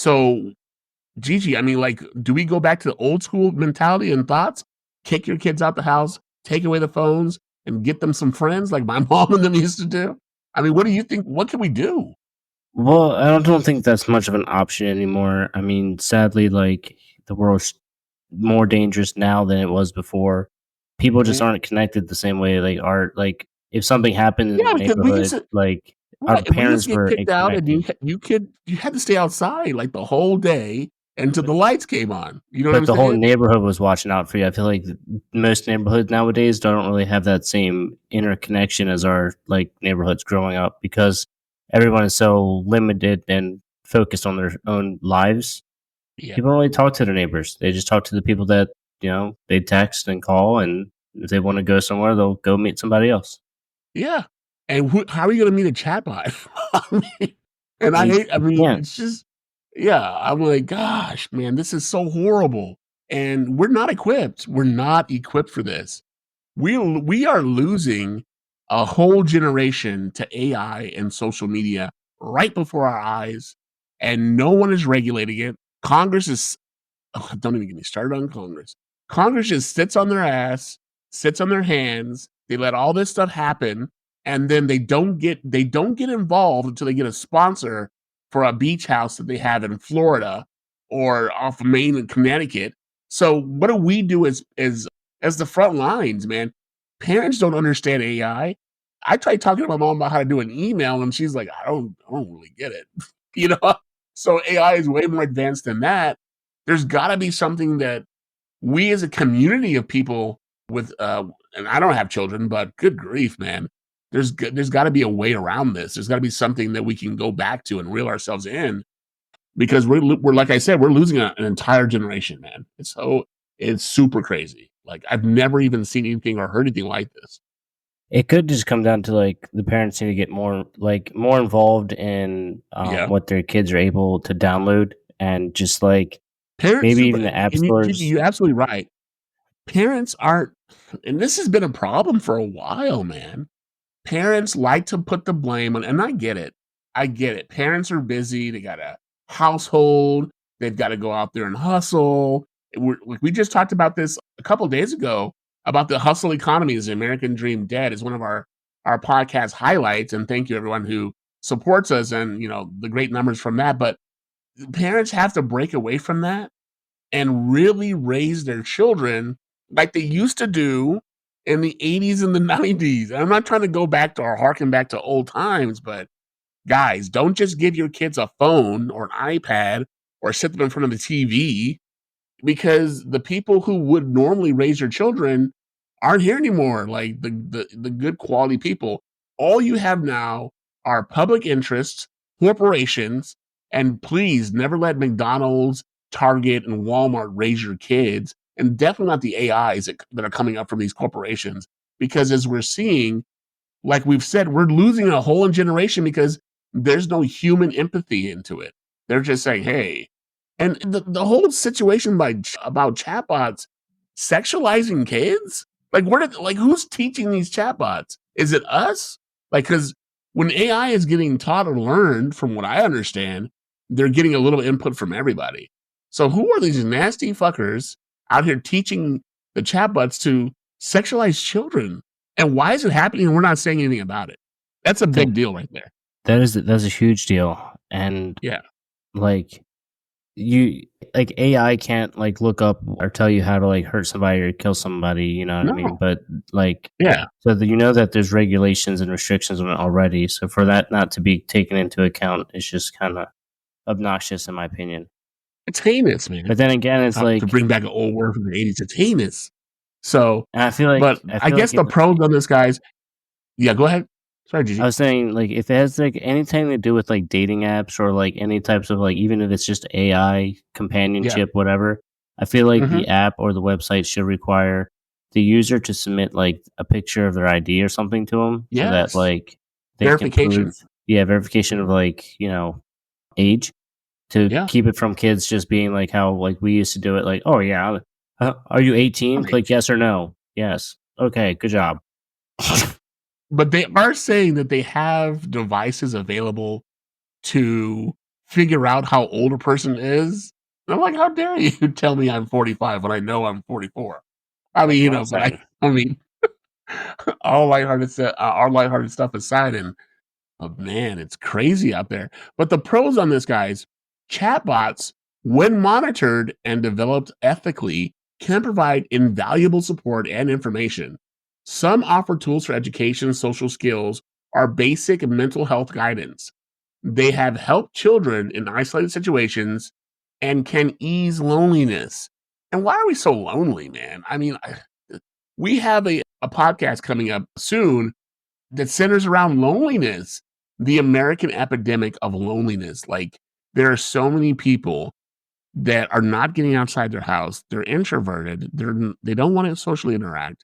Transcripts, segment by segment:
So, Gigi, I mean, like, do we go back to the old school mentality and thoughts? Kick your kids out the house, take away the phones, and get them some friends like my mom and them used to do? I mean, what do you think? What can we do? Well, I don't think that's much of an option anymore. I mean, sadly, like the world's more dangerous now than it was before. People just Mhm. aren't connected the same way they are. Like, if something happened in Yeah, the because we used neighborhood, to like our right, we used parents to get were kicked out, and connected. you had to stay outside like the whole day until the lights came on. You know what But I'm the whole saying? neighborhood was watching out for you. I feel like most neighborhoods nowadays don't really have that same interconnection as our like neighborhoods growing up because everyone is so limited and focused on their own lives. Yeah, People don't really talk to their neighbors. They just talk to the people that they text and call, and if they want to go somewhere, they'll go meet somebody else. yeah. And how are you gonna meet a chatbot? I mean, and I You, hate. I you mean, can't. it's just yeah. I'm like, gosh, man, this is so horrible, and we're not equipped. We're not equipped for this. We are losing a whole generation to AI and social media right before our eyes, and no one is regulating it. Congress is don't even get me started on Congress. Congress just sits on their ass, sits on their hands. They let all this stuff happen, and then they don't get involved until they get a sponsor for a beach house that they have in Florida or off of Maine and Connecticut. So what do we do as the front lines, man? Parents don't understand AI. I tried talking to my mom about how to do an email, and she's like, I don't really get it. you know? So AI is way more advanced than that. There's gotta be something that we as a community of people with, and I don't have children, but good grief, man. There's gotta be a way around this. There's gotta be something that we can go back to and reel ourselves in because we're like I said, we're losing an entire generation, man. It's super crazy. Like, I've never even seen anything or heard anything like this. It could just come down to like the parents need to get more involved in Yeah. what their kids are able to download and just like Parents maybe are even the app and stores. you're absolutely right. Parents aren't and this has been a problem for a while, man. Parents like to put the blame on and I get it. I get it. Parents are busy, they got a household, they've gotta go out there and hustle. We just talked about this a couple days ago about the hustle economy. Is the American dream dead? Is one of our podcast highlights, and thank you everyone who supports us and, the great numbers from that, but parents have to break away from that and really raise their children like they used to do in the 80s and the 90s. And I'm not trying to go back to or harken back to old times, but guys, don't just give your kids a phone or an iPad or sit them in front of the TV because the people who would normally raise your children aren't here anymore. Like the good quality people. All you have now are public interests, corporations, and please never let McDonald's, Target, and Walmart raise your kids, and definitely not the AIs that are coming up from these corporations. Because as we're seeing, like we've said, we're losing a whole generation because there's no human empathy into it. They're just saying, "Hey," and the whole situation about chatbots sexualizing kids. Like, who's teaching these chatbots? Is it us? Like, because when AI is getting taught or learned, from what I understand, they're getting a little input from everybody. So, who are these nasty fuckers out here teaching the chatbots to sexualize children? And why is it happening and we're not saying anything about it? That's a That big deal right there. that's a huge deal, and Yeah. like you like AI can't like look up or tell you how to like hurt somebody or kill somebody. You know what I mean? No. But like Yeah. so that that there's regulations and restrictions on it already. So for that not to be taken into account is just kind of obnoxious in my opinion. It's heinous, man. But then again, it's To like, bring back an old word from the 80s, it's heinous. So, and but I I feel guess like the pros on this, guys. Yeah, go ahead. Sorry, I Gigi. was saying like if it has like anything to do with like dating apps or like any types of like even if it's just AI Yeah. companionship, whatever, I feel like Hmm. the app or the website should require the user to submit like a picture of their ID or something to them so that Yes. like they can prove Verification. verification of Mhm. like age to Yeah. keep it from kids just being like how like we used to do it like, oh yeah, are you 18? I'm Click 18. yes or no. Yes. Okay, good job. But they are saying that they have devices available to figure out how old a person is. And I'm like, how dare you tell me I'm 45 when I know I'm 44? I That's mean, what I'm but saying. I mean, our lighthearted stuff aside, and oh, man, it's crazy out there. But the pros on this, guys, chatbots, when monitored and developed ethically, can provide invaluable support and information. Some offer tools for education, social skills, or basic mental health guidance. They have helped children in isolated situations and can ease loneliness. And why are we so lonely, man? I mean, we have a podcast coming up soon that centers around loneliness, the American epidemic of loneliness. Like, there are so many people that are not getting outside their house. They're introverted. They don't want to socially interact,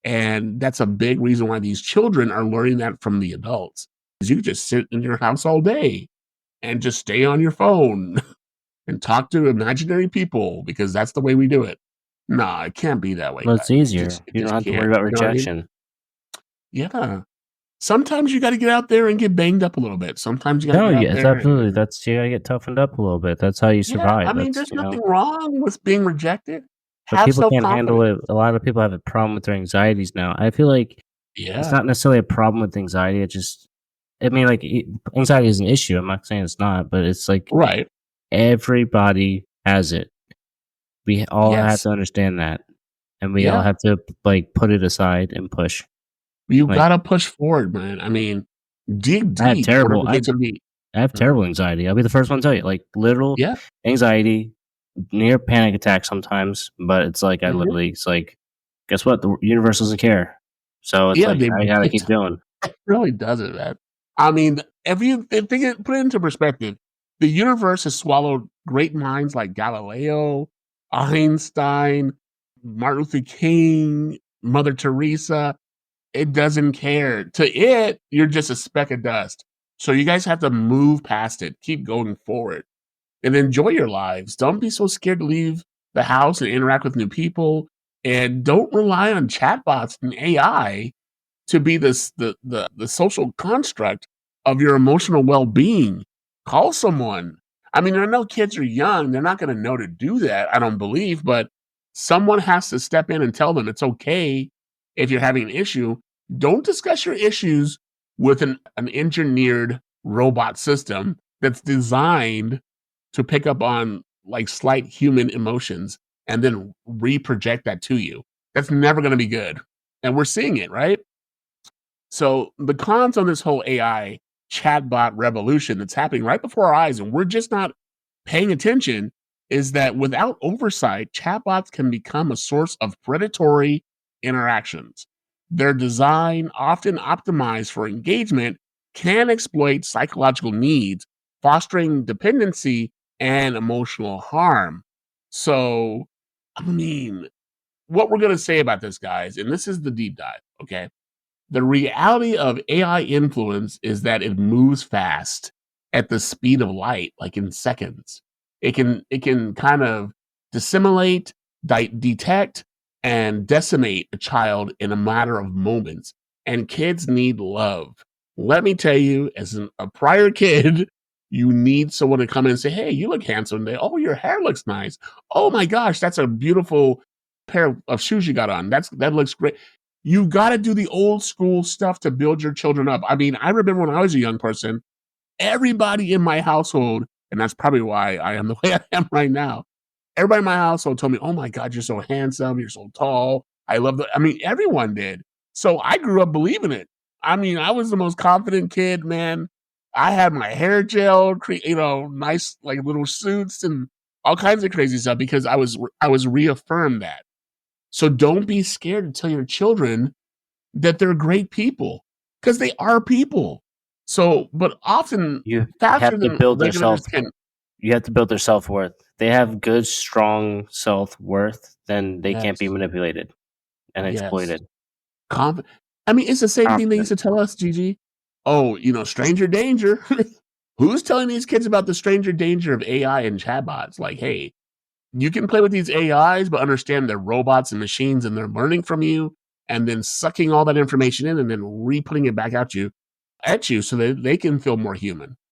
and that's a big reason why these children are learning that from the adults. Is you just sit in your house all day and just stay on your phone and talk to imaginary people because that's the way we do it. Nah, it can't be that way, Well, guys. it's It just easier. it You don't just have to can't. worry about You know what I mean? rejection. Yeah. Sometimes you gotta get out there and get banged up a little bit. Sometimes you gotta No, get yeah, out it's there absolutely. and That's you gotta get toughened up a little bit. That's how you yeah, survive. I mean, That's there's nothing wrong with being rejected. but Have people can't handle self-confidence. it. A lot of people have a problem with their anxieties now. I feel like it's Yeah. not necessarily a problem with anxiety. I mean, like anxiety is an issue. I'm not saying it's not, but it's like Right. everybody has it. We all have Yes. to understand that, and we all Yeah. have to like put it aside and push. You Like gotta push forward, man. I mean, dig I have deep. terrible. Whatever it takes to be. I have Mhm. terrible anxiety. I'll be the first one to tell you, like literal Yeah. anxiety, near panic attack sometimes. But it's like Mhm. it's like, guess what? The universe doesn't care. So it's Yeah, like they I gotta it keep going. really doesn't, man. I mean, if you think it put it into perspective, the universe has swallowed great minds like Galileo, Einstein, Martin Luther King, Mother Teresa. It doesn't care. To it, you're just a speck of dust. So you guys have to move past it, keep going forward, and enjoy your lives. Don't be so scared to leave the house and interact with new people. And don't rely on chatbots and AI to be the social construct of your emotional well-being. Call someone. I mean, I know kids are young, they're not gonna know to do that, I don't believe, but someone has to step in and tell them it's okay if you're having an issue. Don't discuss your issues with an engineered robot system that's designed to pick up on, like, slight human emotions and then reproject that to you. That's never gonna be good, and we're seeing it, right? So the cons on this whole AI chatbot revolution that's happening right before our eyes, and we're just not paying attention, is that without oversight, chatbots can become a source of predatory interactions. Their design, often optimized for engagement, can exploit psychological needs, fostering dependency and emotional harm. So, I mean, what we're going to say about this, guys, and this is the deep dive, okay? The reality of AI influence is that it moves fast at the speed of light, like in seconds. It can kind of dissimulate, detect, and decimate a child in a matter of moments. And kids need love. Let me tell you, as a prior kid, you need someone to come in and say, "Hey, you look handsome today. Oh, your hair looks nice. Oh my gosh, that's a beautiful pair of shoes you got on. That looks great." You gotta do the old school stuff to build your children up. I mean, I remember when I was a young person, everybody in my household, and that's probably why I am the way I am right now. Everybody in my household told me, "Oh my god, you're so handsome, you're so tall. I love the." I mean, everyone did. So I grew up believing it. I mean, I was the most confident kid, man. I had my hair gel, nice like little suits and all kinds of crazy stuff because I was reaffirmed that. So don't be scared to tell your children that they're great people because they are people. So, but often You faster have to than build their regulars self. can. You have to build their self worth. They have good, strong self worth. Then they can't be Yes, manipulated and yes. exploited. I mean, it's the same thing they used Confident. to tell us, Gigi. Oh, stranger danger. Who's telling these kids about the stranger danger of AI and chatbots? Like, hey, you can play with these AIs, but understand they're robots and machines and they're learning from you and then sucking all that information in and then re putting it back at you so that they can feel more human.